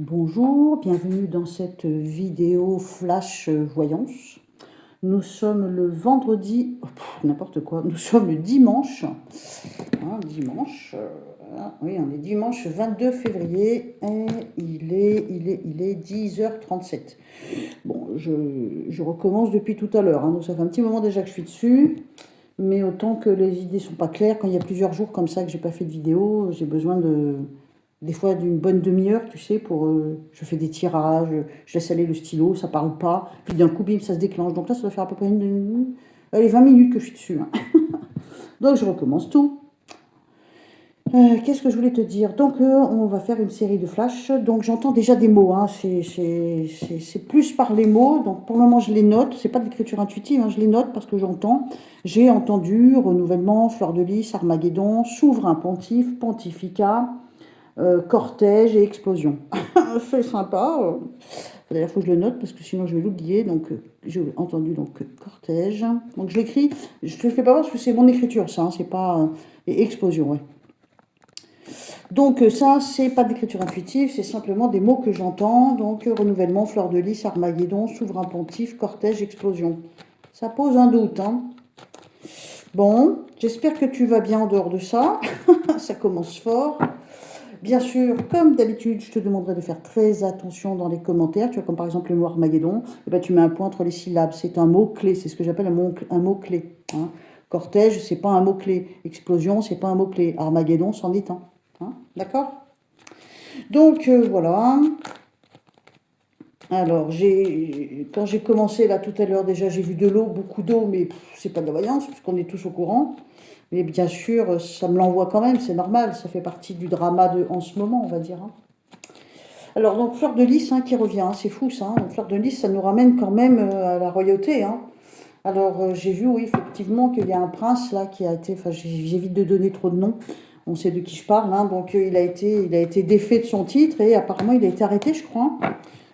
Bonjour, bienvenue dans cette vidéo flash voyance. Nous sommes le vendredi, n'importe quoi, nous sommes le dimanche, oui, on est dimanche 22 février et il est 10h37. Bon, je recommence depuis tout à l'heure, donc ça fait un petit moment déjà que je suis dessus, mais autant que les idées sont pas claires, quand il y a plusieurs jours comme ça que j'ai pas fait de vidéo, j'ai besoin des fois d'une bonne demi-heure, tu sais, je fais des tirages, je laisse aller le stylo, ça parle pas, puis d'un coup, bim, ça se déclenche. Donc là, ça doit faire à peu près allez, 20 minutes que je suis dessus, hein. Donc je recommence tout. Qu'est-ce que je voulais te dire? Donc on va faire une série de flash. Donc j'entends déjà des mots, hein. C'est plus par les mots. Donc pour le moment, je les note. C'est pas de l'écriture intuitive, hein. Je les note parce que j'entends. J'ai entendu renouvellement, fleur de lys, Armageddon, souverain pontife, pontificat, cortège et explosion. C'est sympa. D'ailleurs, il faut que je le note parce que sinon je vais l'oublier. Donc, j'ai entendu donc cortège. Donc, je l'écris. Je ne le fais pas parce que c'est mon écriture, ça. Hein, c'est pas. Et explosion, ouais. Donc, ça, c'est pas d'écriture intuitive, c'est simplement des mots que j'entends. Donc, renouvellement, fleur de lys, Armageddon, souverain pontife, cortège, explosion. Ça pose un doute, hein. Bon, j'espère que tu vas bien en dehors de ça. Ça commence fort. Bien sûr, comme d'habitude, je te demanderai de faire très attention dans les commentaires. Tu vois, comme par exemple le mot Armageddon, et ben, tu mets un point entre les syllabes. C'est un mot-clé, c'est ce que j'appelle un mot-clé. Hein. Cortège, c'est pas un mot-clé. Explosion, c'est pas un mot-clé. Armageddon, c'en est un. Hein. D'accord? Donc, voilà. Alors, quand j'ai commencé là tout à l'heure, déjà j'ai vu de l'eau, beaucoup d'eau, mais c'est pas de la voyance, puisqu'on est tous au courant. Mais bien sûr, ça me l'envoie quand même, c'est normal, ça fait partie du drama en ce moment, on va dire. Hein. Alors, donc, fleur de lys qui revient, hein, c'est fou ça. Hein. Fleur de lys, ça nous ramène quand même à la royauté. Hein. Alors, j'ai vu, oui, effectivement, qu'il y a un prince là qui a été. Enfin, j'évite de donner trop de noms. On sait de qui je parle. Hein. Donc, il a été défait de son titre et apparemment, il a été arrêté, je crois.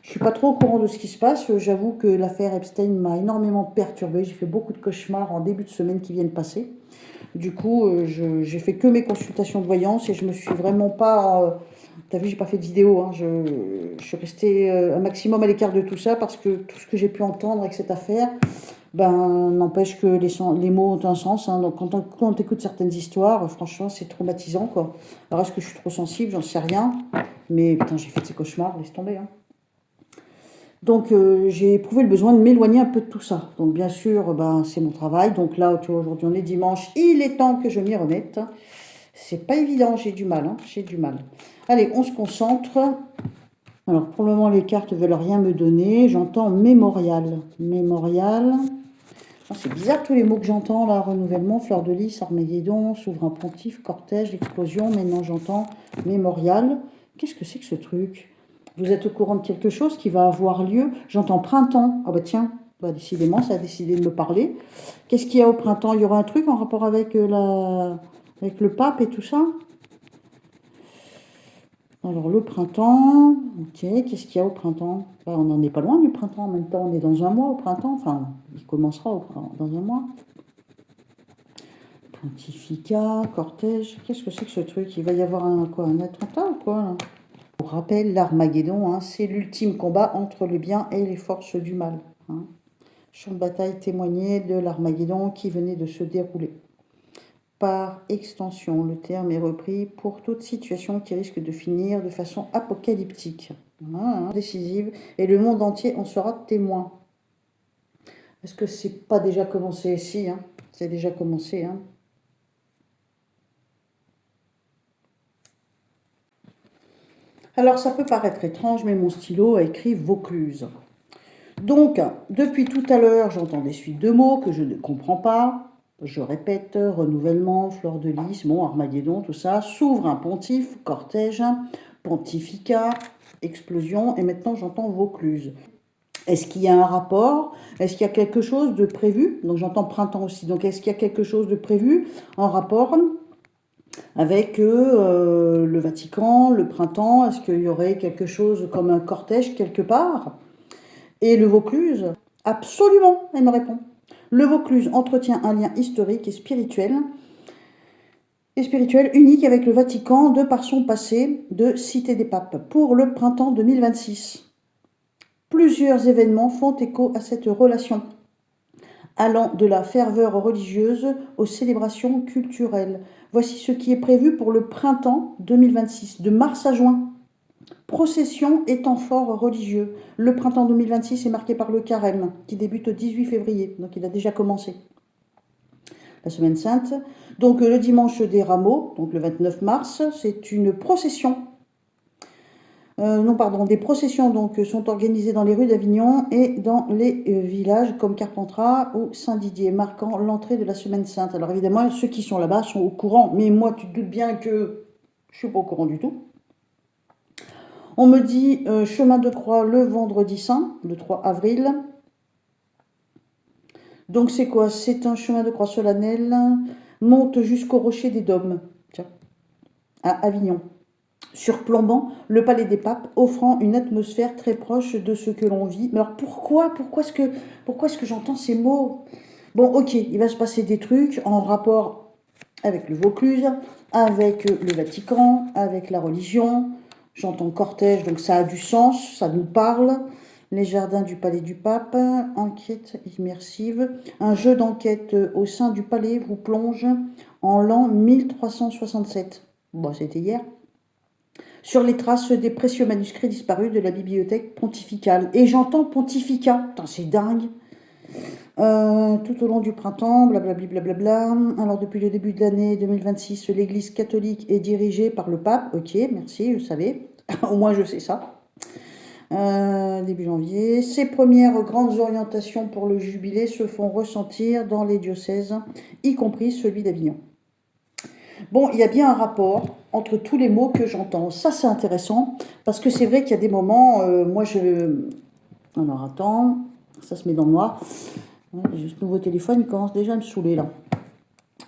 Je suis pas trop au courant de ce qui se passe. J'avoue que l'affaire Epstein m'a énormément perturbée. J'ai fait beaucoup de cauchemars en début de semaine qui viennent passer. Du coup, j'ai fait que mes consultations de voyance et je me suis vraiment pas. T'as vu, j'ai pas fait de vidéo. Hein, je suis restée un maximum à l'écart de tout ça parce que tout ce que j'ai pu entendre avec cette affaire, ben, n'empêche que les mots ont un sens. Hein, donc, quand on écoute certaines histoires, franchement, c'est traumatisant, quoi. Alors, est-ce que je suis trop sensible? J'en sais rien. Mais putain, j'ai fait de ces cauchemars, laisse tomber. Hein. Donc j'ai éprouvé le besoin de m'éloigner un peu de tout ça. Donc bien sûr, ben, c'est mon travail. Donc là, tu vois, aujourd'hui on est dimanche, il est temps que je m'y remette. C'est pas évident, j'ai du mal, hein, j'ai du mal. Allez, on se concentre. Alors pour le moment, les cartes ne veulent rien me donner. J'entends mémorial. Mémorial. Oh, c'est bizarre tous les mots que j'entends là. Renouvellement, fleur de lys, Armageddon, souverain pontife, cortège, explosion. Maintenant j'entends mémorial. Qu'est-ce que c'est que ce truc? Vous êtes au courant de quelque chose qui va avoir lieu? J'entends printemps. Ah bah tiens, bah décidément, ça a décidé de me parler. Qu'est-ce qu'il y a au printemps? Il y aura un truc en rapport avec avec le pape et tout ça? Alors le printemps, ok, qu'est-ce qu'il y a au printemps? Bah, on n'en est pas loin du printemps, en même temps on est dans un mois au printemps, enfin il commencera dans un mois. Pontificat, cortège, qu'est-ce que c'est que ce truc? Il va y avoir un attentat ou quoi là? Pour rappel, l'Armageddon, hein, c'est l'ultime combat entre le bien et les forces du mal. Hein. Champ de bataille témoignait de l'Armageddon qui venait de se dérouler. Par extension, le terme est repris pour toute situation qui risque de finir de façon apocalyptique, hein, décisive, et le monde entier en sera témoin. Est-ce que c'est pas déjà commencé ici? Hein? C'est déjà commencé. Hein? Alors ça peut paraître étrange, mais mon stylo a écrit Vaucluse. Donc, depuis tout à l'heure, j'entends des suites de mots que je ne comprends pas. Je répète, renouvellement, fleur de lys, bon, Armageddon, tout ça, souverain pontife, cortège, pontificat, explosion, et maintenant j'entends Vaucluse. Est-ce qu'il y a un rapport? Est-ce qu'il y a quelque chose de prévu? Donc j'entends printemps aussi. Donc est-ce qu'il y a quelque chose de prévu en rapport avec le Vatican, le printemps? Est-ce qu'il y aurait quelque chose comme un cortège quelque part? Et le Vaucluse? Absolument, elle me répond. Le Vaucluse entretient un lien historique et spirituel et spirituel unique avec le Vatican de par son passé de Cité des Papes pour le printemps 2026. Plusieurs événements font écho à cette relation, allant de la ferveur religieuse aux célébrations culturelles. Voici ce qui est prévu pour le printemps 2026, de mars à juin. Procession et temps fort religieux. Le printemps 2026 est marqué par le carême, qui débute le 18 février, donc il a déjà commencé. La semaine sainte. Donc le dimanche des rameaux, donc le 29 mars, c'est une procession. Des processions donc sont organisées dans les rues d'Avignon et dans les villages comme Carpentras ou Saint-Didier, marquant l'entrée de la semaine sainte. Alors évidemment, ceux qui sont là-bas sont au courant, mais moi tu te doutes bien que je suis pas au courant du tout. On me dit chemin de croix le vendredi saint, le 3 avril. Donc c'est quoi? C'est un chemin de croix solennel, monte jusqu'au rocher des Dômes, tiens, à Avignon, surplombant le palais des papes, offrant une atmosphère très proche de ce que l'on vit. Mais alors pourquoi est-ce que j'entends ces mots? Bon, ok, il va se passer des trucs en rapport avec le Vaucluse, avec le Vatican, avec la religion. J'entends cortège, donc ça a du sens, ça nous parle. Les jardins du palais du pape, enquête immersive. Un jeu d'enquête au sein du palais vous plonge en l'an 1367. Bon, c'était hier. Sur les traces des précieux manuscrits disparus de la bibliothèque pontificale. Et j'entends pontificat. Putain, c'est dingue. Tout au long du printemps, blablabla. Alors, depuis le début de l'année 2026, l'Église catholique est dirigée par le pape. Ok, merci, je savais. Au moins, je sais ça. Début janvier. Ces premières grandes orientations pour le jubilé se font ressentir dans les diocèses, y compris celui d'Avignon. Bon, il y a bien un rapport entre tous les mots que j'entends. Ça, c'est intéressant, parce que c'est vrai qu'il y a des moments, Alors, attends, ça se met dans le noir. J'ai ce nouveau téléphone, il commence déjà à me saouler, là.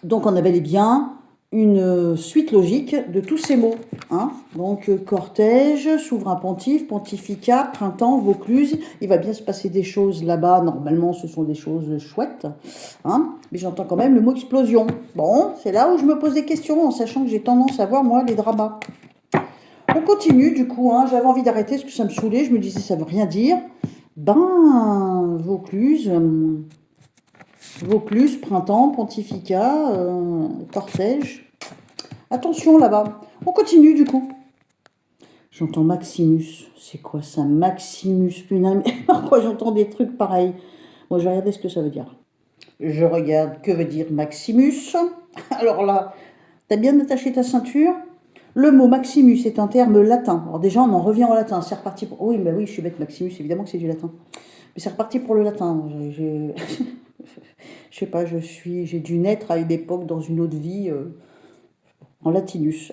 Donc, on a bel et bien une suite logique de tous ces mots. Hein. Donc, cortège, souverain pontife, pontificat, printemps, Vaucluse. Il va bien se passer des choses là-bas. Normalement, ce sont des choses chouettes. Hein. Mais j'entends quand même le mot explosion. Bon, c'est là où je me pose des questions, en sachant que j'ai tendance à voir, moi, les dramas. On continue, du coup. Hein. J'avais envie d'arrêter parce que ça me saoulait. Je me disais, ça veut rien dire. Vaucluse... Vaucluse, printemps, pontificat, cortège. Attention là-bas. On continue du coup. J'entends Maximus. C'est quoi ça, Maximus? Putain, mais pourquoi j'entends des trucs pareils? Moi, je vais regarder ce que ça veut dire. Je regarde que veut dire Maximus. Alors là, t'as bien attaché ta ceinture? Le mot Maximus est un terme latin. Alors déjà, on en revient au latin. C'est reparti pour... Oui, bah oui, je suis bête, Maximus, évidemment que c'est du latin. Mais c'est reparti pour le latin. Je sais pas, j'ai dû naître à une époque dans une autre vie en latinus.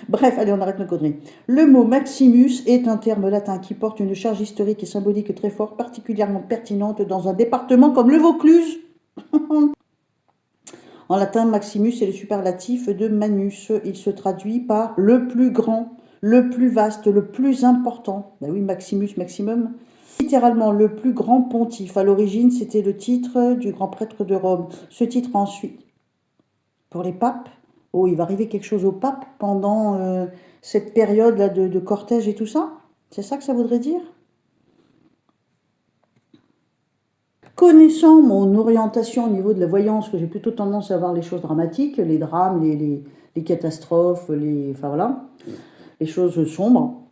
Bref, allez, on arrête nos conneries. Le mot Maximus est un terme latin qui porte une charge historique et symbolique très forte, particulièrement pertinente dans un département comme le Vaucluse. En latin, Maximus est le superlatif de Manus. Il se traduit par le plus grand, le plus vaste, le plus important. Ben oui, Maximus, maximum. Littéralement le plus grand pontife. À l'origine, c'était le titre du grand prêtre de Rome. Ce titre ensuite, pour les papes, il va arriver quelque chose au pape pendant cette période-là de cortège et tout ça? C'est ça que ça voudrait dire? Connaissant mon orientation au niveau de la voyance, que j'ai plutôt tendance à voir les choses dramatiques, les drames, les catastrophes, enfin voilà, les choses sombres,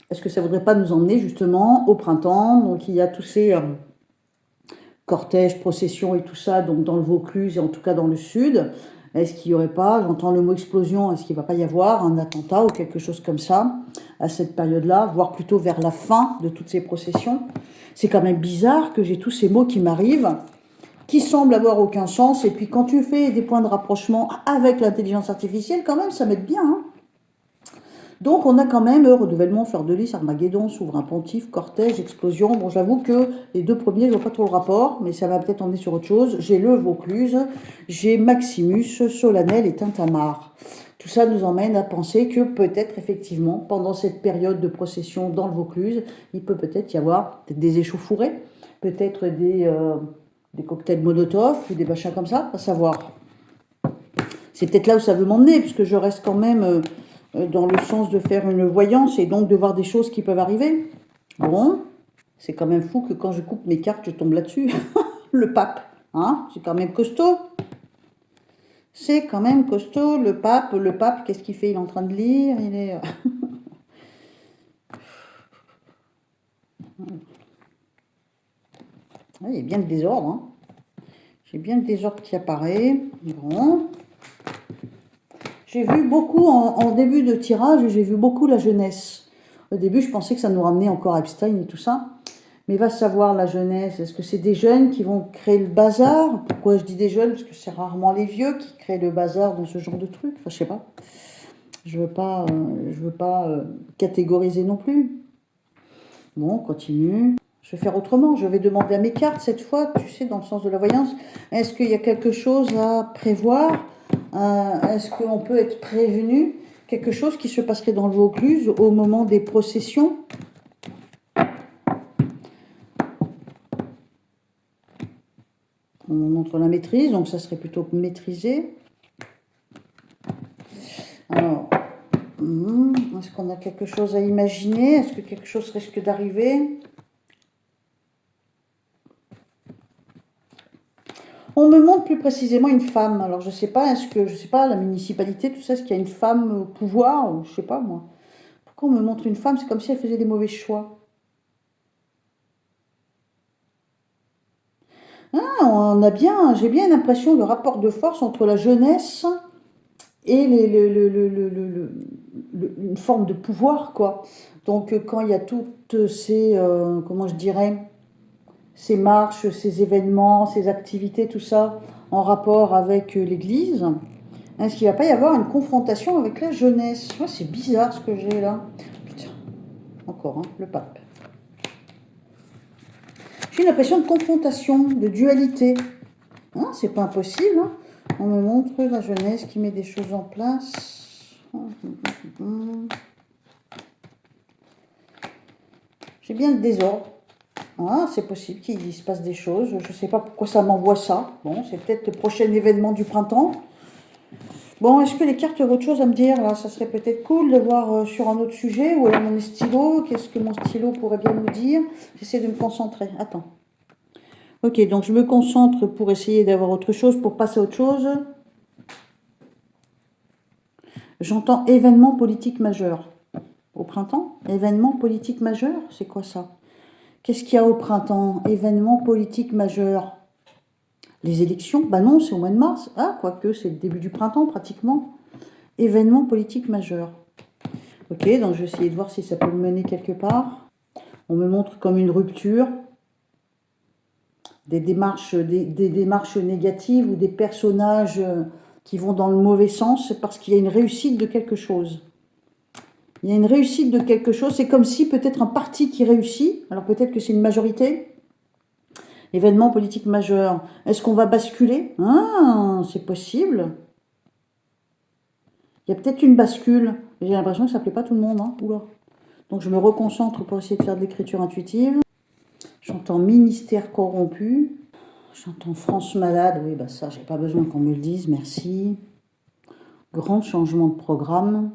est-ce que ça ne voudrait pas nous emmener justement au printemps? Donc il y a tous ces cortèges, processions et tout ça, donc dans le Vaucluse et en tout cas dans le sud. Est-ce qu'il n'y aurait pas, j'entends le mot explosion, est-ce qu'il ne va pas y avoir un attentat ou quelque chose comme ça à cette période-là, voire plutôt vers la fin de toutes ces processions? C'est quand même bizarre que j'ai tous ces mots qui m'arrivent, qui semblent avoir aucun sens, et puis quand tu fais des points de rapprochement avec l'intelligence artificielle, quand même, ça m'aide bien. Hein. Donc on a quand même renouvellement, fleur de lys, Armageddon, souverain pontife, cortège, explosion. Bon, j'avoue que les deux premiers, je vois pas trop le rapport, mais ça va peut-être emmener sur autre chose. J'ai le Vaucluse, j'ai Maximus, Solennel et Tintamarre. Tout ça nous emmène à penser que peut-être effectivement, pendant cette période de procession dans le Vaucluse, il peut peut-être y avoir des échauffourées, peut-être des cocktails Molotov ou des machins comme ça, à savoir. C'est peut-être là où ça veut m'emmener, puisque je reste quand même dans le sens de faire une voyance et donc de voir des choses qui peuvent arriver. Bon, c'est quand même fou que quand je coupe mes cartes, je tombe là-dessus. Le pape, hein, c'est quand même costaud. C'est quand même costaud, le pape. Le pape, qu'est-ce qu'il fait? Il est en train de lire, il est... Il y a bien le désordre, hein. J'ai bien le désordre qui apparaît. Bon. J'ai vu beaucoup, en début de tirage, j'ai vu beaucoup la jeunesse. Au début, je pensais que ça nous ramenait encore à Epstein et tout ça. Mais va savoir la jeunesse. Est-ce que c'est des jeunes qui vont créer le bazar? Pourquoi je dis des jeunes? Parce que c'est rarement les vieux qui créent le bazar dans ce genre de truc. Enfin, je sais pas. Je veux pas catégoriser non plus. Bon, on continue. Je vais faire autrement. Je vais demander à mes cartes cette fois, tu sais, dans le sens de la voyance. Est-ce qu'il y a quelque chose à prévoir? Est-ce qu'on peut être prévenu? Quelque chose qui se passerait dans le Vaucluse au moment des processions? On montre la maîtrise, donc ça serait plutôt maîtrisé. Alors, est-ce qu'on a quelque chose à imaginer? Est-ce que quelque chose risque d'arriver? On me montre plus précisément une femme. Alors, je sais pas, la municipalité, tout ça, est-ce qu'il y a une femme au pouvoir? Ou je sais pas, moi. Pourquoi on me montre une femme? C'est comme si elle faisait des mauvais choix. Ah, j'ai bien l'impression le rapport de force entre la jeunesse et une forme de pouvoir, quoi. Donc, quand il y a toutes ces, comment je dirais, ces marches, ces événements, ces activités, tout ça, en rapport avec l'Église, est-ce qu'il ne va pas y avoir une confrontation avec la jeunesse? Ouais, c'est bizarre ce que j'ai là. Putain, encore, hein, le pape. J'ai l'impression de confrontation, de dualité. Hein, c'est pas impossible. Hein. On me montre la jeunesse qui met des choses en place. J'ai bien le désordre. Ah, c'est possible qu'il se passe des choses. Je ne sais pas pourquoi ça m'envoie ça. Bon, c'est peut-être le prochain événement du printemps. Bon, est-ce que les cartes ont autre chose à me dire là? Ça serait peut-être cool de voir sur un autre sujet. Ou alors mon stylo. Qu'est-ce que mon stylo pourrait bien nous dire? J'essaie de me concentrer. Attends. Ok, donc je me concentre pour essayer d'avoir autre chose, pour passer à autre chose. J'entends événement politique majeur. Au printemps? Événement politique majeur? C'est quoi ça? Qu'est-ce qu'il y a au printemps? Événement politique majeur. Les élections? Bah non, c'est au mois de mars. Ah, quoique, c'est le début du printemps pratiquement. Événement politique majeur. Ok, donc je vais essayer de voir si ça peut me mener quelque part. On me montre comme une rupture, des démarches négatives ou des personnages qui vont dans le mauvais sens parce qu'il y a une réussite de quelque chose. Il y a une réussite de quelque chose. C'est comme si peut-être un parti qui réussit, alors peut-être que c'est une majorité. Événement politique majeur. Est-ce qu'on va basculer? Ah, c'est possible. Il y a peut-être une bascule. J'ai l'impression que ça ne plaît pas tout le monde. Hein. Oula. Donc je me reconcentre pour essayer de faire de l'écriture intuitive. J'entends ministère corrompu. J'entends France malade. Oui, bah ça, j'ai pas besoin qu'on me le dise. Merci. Grand changement de programme.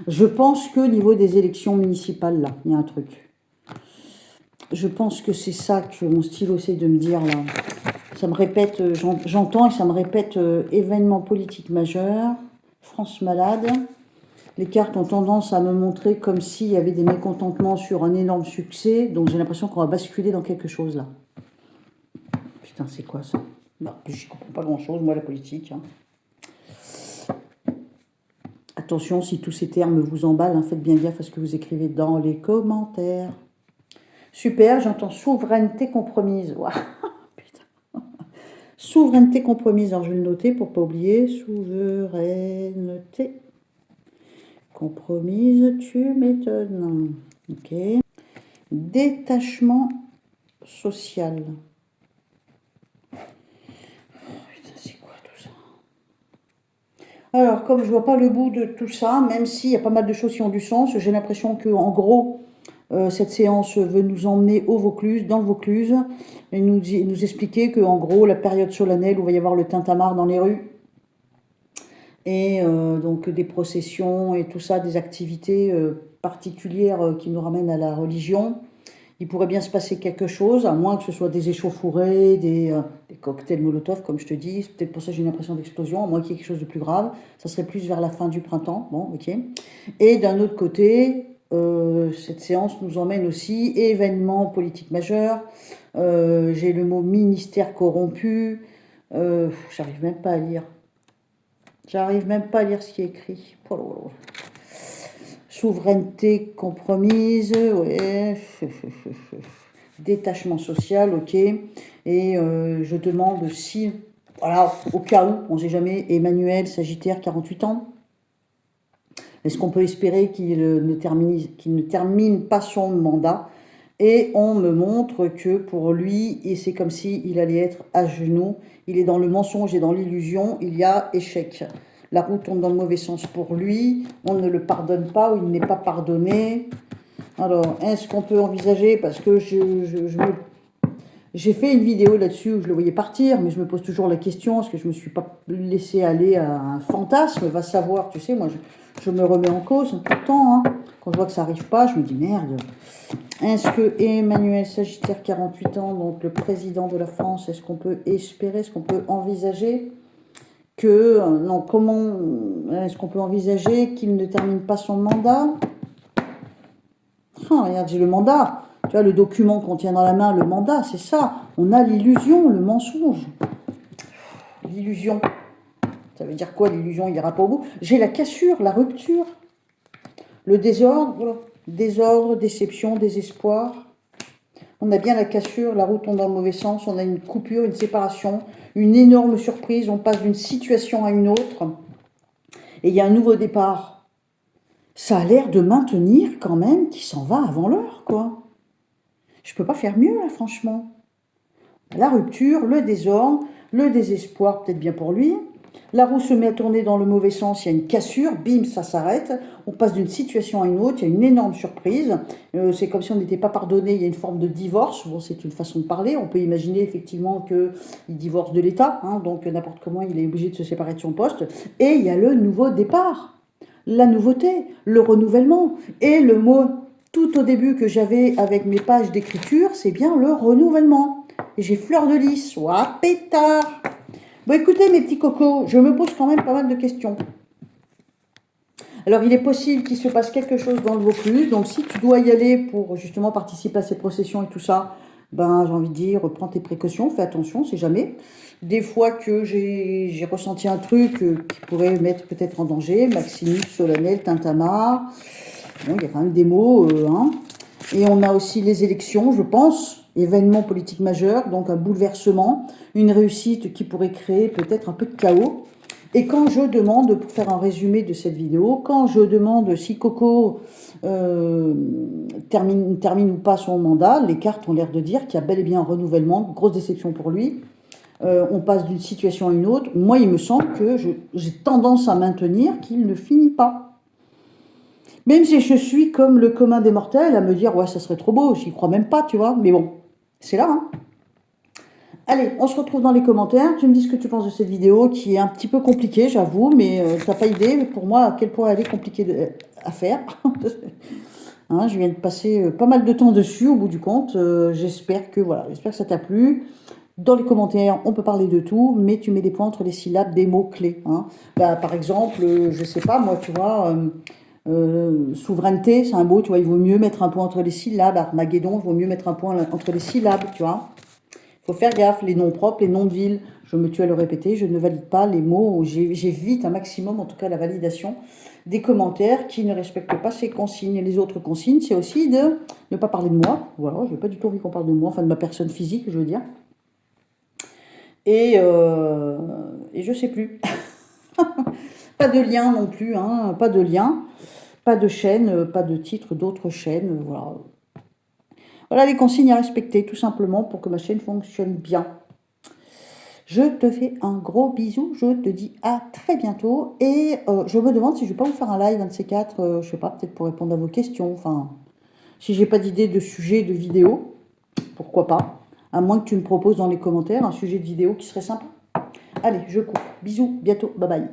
Je pense que au niveau des élections municipales, là, il y a un truc. Je pense que c'est ça que mon stylo essaie de me dire, là. Ça me répète, j'entends et ça me répète événement politique majeur, France malade. Les cartes ont tendance à me montrer comme s'il y avait des mécontentements sur un énorme succès. Donc j'ai l'impression qu'on va basculer dans quelque chose, là. Putain, c'est quoi ça? Non, je comprends pas grand-chose, moi, la politique. Hein. Attention, si tous ces termes vous emballent, hein, faites bien gaffe à ce que vous écrivez dans les commentaires. Super, j'entends souveraineté compromise. Wow. Putain. Souveraineté compromise, alors je vais le noter pour ne pas oublier. Souveraineté compromise, tu m'étonnes. Ok. Détachement social. Alors, comme je ne vois pas le bout de tout ça, même s'il y a pas mal de choses qui ont du sens, j'ai l'impression que, en gros, cette séance veut nous emmener au Vaucluse, dans le Vaucluse, et nous expliquer qu'en gros, la période solennelle où il va y avoir le tintamarre dans les rues, et donc des processions et tout ça, des activités particulières qui nous ramènent à la religion. Il pourrait bien se passer quelque chose, à moins que ce soit des échauffourées, des cocktails Molotov, comme je te dis. C'est peut-être pour ça que j'ai une impression d'explosion, à moins qu'il y ait quelque chose de plus grave. Ça serait plus vers la fin du printemps. Bon, ok. Et d'un autre côté, cette séance nous emmène aussi événements politiques majeurs. J'ai le mot ministère corrompu. J'arrive même pas à lire. J'arrive même pas à lire ce qui est écrit. Oh là là. Souveraineté compromise, ouais. Détachement social, ok. Et je demande si, voilà, au cas où, on ne sait jamais, Emmanuel Sagittaire, 48 ans, est-ce qu'on peut espérer qu'il ne termine pas son mandat? Et on me montre que pour lui, et c'est comme s'il allait être à genoux, il est dans le mensonge et dans l'illusion, il y a échec. La roue tourne dans le mauvais sens pour lui, on ne le pardonne pas ou il n'est pas pardonné. Alors, est-ce qu'on peut envisager, parce que j'ai fait une vidéo là-dessus où je le voyais partir, mais je me pose toujours la question, est-ce que je ne me suis pas laissé aller à un fantasme? Va savoir, tu sais, moi je me remets en cause tout le temps. Hein. Quand je vois que ça n'arrive pas, je me dis merde. Est-ce que Emmanuel Sagittaire, 48 ans, donc le président de la France, est-ce qu'on peut espérer, est-ce qu'on peut envisager que, non, comment, est-ce qu'on peut envisager qu'il ne termine pas son mandat? Oh, regarde, j'ai le mandat. Tu vois, le document qu'on tient dans la main, le mandat, c'est ça. On a l'illusion, le mensonge. L'illusion. Ça veut dire quoi, l'illusion? Il n'ira pas au bout. J'ai la cassure, la rupture, le désordre, désordre, déception, désespoir. On a bien la cassure, la roue tombe dans le mauvais sens, on a une coupure, une séparation, une énorme surprise, on passe d'une situation à une autre. Et il y a un nouveau départ. Ça a l'air de maintenir quand même qui s'en va avant l'heure, quoi. Je peux pas faire mieux, là, franchement. La rupture, le désordre, le désespoir, peut-être bien pour lui. La roue se met à tourner dans le mauvais sens, il y a une cassure, bim, ça s'arrête. On passe d'une situation à une autre, il y a une énorme surprise. C'est comme si on n'était pas pardonné, il y a une forme de divorce. Bon, c'est une façon de parler. On peut imaginer effectivement qu'il divorce de l'État, hein, donc n'importe comment, il est obligé de se séparer de son poste. Et il y a le nouveau départ, la nouveauté, le renouvellement. Et le mot tout au début que j'avais avec mes pages d'écriture, c'est bien le renouvellement. Et j'ai fleur de lys, ouah, pétard. Bon, écoutez, mes petits cocos, je me pose quand même pas mal de questions. Alors, il est possible qu'il se passe quelque chose dans le Vaucluse. Donc, si tu dois y aller pour justement participer à ces processions et tout ça, ben, j'ai envie de dire, prends tes précautions, fais attention, c'est jamais. Des fois que j'ai ressenti un truc qui pourrait mettre peut-être en danger, Maximus, Solennel, Tintamarre. Bon, il y a quand même des mots, hein. Et on a aussi les élections, je pense, événement politique majeur, donc un bouleversement, une réussite qui pourrait créer peut-être un peu de chaos. Et quand je demande, pour faire un résumé de cette vidéo, quand je demande si Coco termine ou pas son mandat, les cartes ont l'air de dire qu'il y a bel et bien un renouvellement, grosse déception pour lui. On passe d'une situation à une autre. Moi, il me semble que j'ai tendance à maintenir qu'il ne finit pas. Même si je suis comme le commun des mortels à me dire, ouais, ça serait trop beau, j'y crois même pas, tu vois, mais bon, c'est là, hein. Allez, on se retrouve dans les commentaires, tu me dis ce que tu penses de cette vidéo, qui est un petit peu compliquée, j'avoue, mais t'as pas idée, pour moi, à quel point elle est compliquée à faire. Hein, je viens de passer pas mal de temps dessus, au bout du compte, j'espère que ça t'a plu. Dans les commentaires, on peut parler de tout, mais tu mets des points entre les syllabes des mots-clés, hein. Bah, par exemple, je sais pas, moi, tu vois... souveraineté, c'est un mot, tu vois, il vaut mieux mettre un point entre les syllabes. Armageddon, il vaut mieux mettre un point entre les syllabes, tu vois. Il faut faire gaffe, les noms propres, les noms de villes, je me tue à le répéter, je ne valide pas les mots, j'évite un maximum, en tout cas, la validation des commentaires qui ne respectent pas ces consignes. Et les autres consignes, c'est aussi de ne pas parler de moi, voilà, je n'ai pas du tout envie qu'on parle de moi, enfin de ma personne physique, je veux dire. Et je sais plus. Pas de lien non plus, hein, pas de lien. Pas de chaîne, pas de titre d'autres chaînes, voilà. Voilà les consignes à respecter, tout simplement, pour que ma chaîne fonctionne bien. Je te fais un gros bisou, je te dis à très bientôt. Et je me demande si je vais pas vous faire un live, un de ces quatre, je sais pas, peut-être pour répondre à vos questions. Enfin, si j'ai pas d'idée de sujet de vidéo, pourquoi pas. À moins que tu me proposes dans les commentaires un sujet de vidéo qui serait sympa. Allez, je coupe. Bisous, bientôt, bye bye.